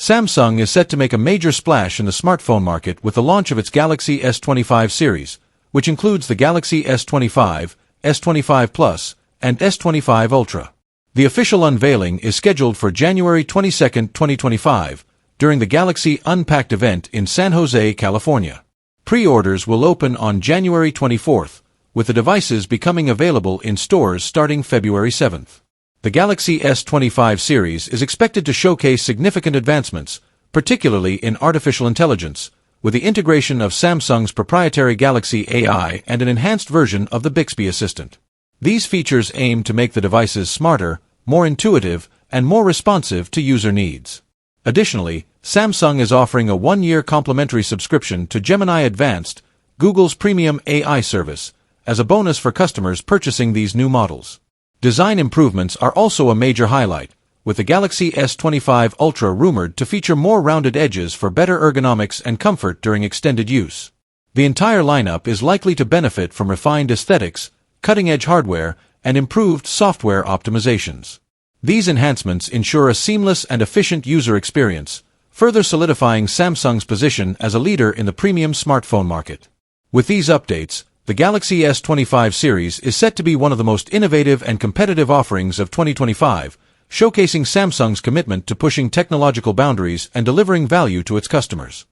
Samsung is set to make a major splash in the smartphone market with the launch of its Galaxy S25 series, which includes the Galaxy S25, S25 Plus, and S25 Ultra. The official unveiling is scheduled for January 22, 2025, during the Galaxy Unpacked event in San Jose, California. Pre-orders will open on January 24th, with the devices becoming available in stores starting February 7th. The Galaxy S25 series is expected to showcase significant advancements, particularly in artificial intelligence, with the integration of Samsung's proprietary Galaxy AI and an enhanced version of the Bixby Assistant. These features aim to make the devices smarter, more intuitive, and more responsive to user needs. Additionally, Samsung is offering a 1-year complimentary subscription to Gemini Advanced, Google's premium AI service, as a bonus for customers purchasing these new models. Design improvements are also a major highlight, with the Galaxy S25 Ultra rumored to feature more rounded edges for better ergonomics and comfort during extended use. The entire lineup is likely to benefit from refined aesthetics, cutting-edge hardware, and improved software optimizations. These enhancements ensure a seamless and efficient user experience, further solidifying Samsung's position as a leader in the premium smartphone market. With these updates, the Galaxy S25 series is set to be one of the most innovative and competitive offerings of 2025, showcasing Samsung's commitment to pushing technological boundaries and delivering value to its customers.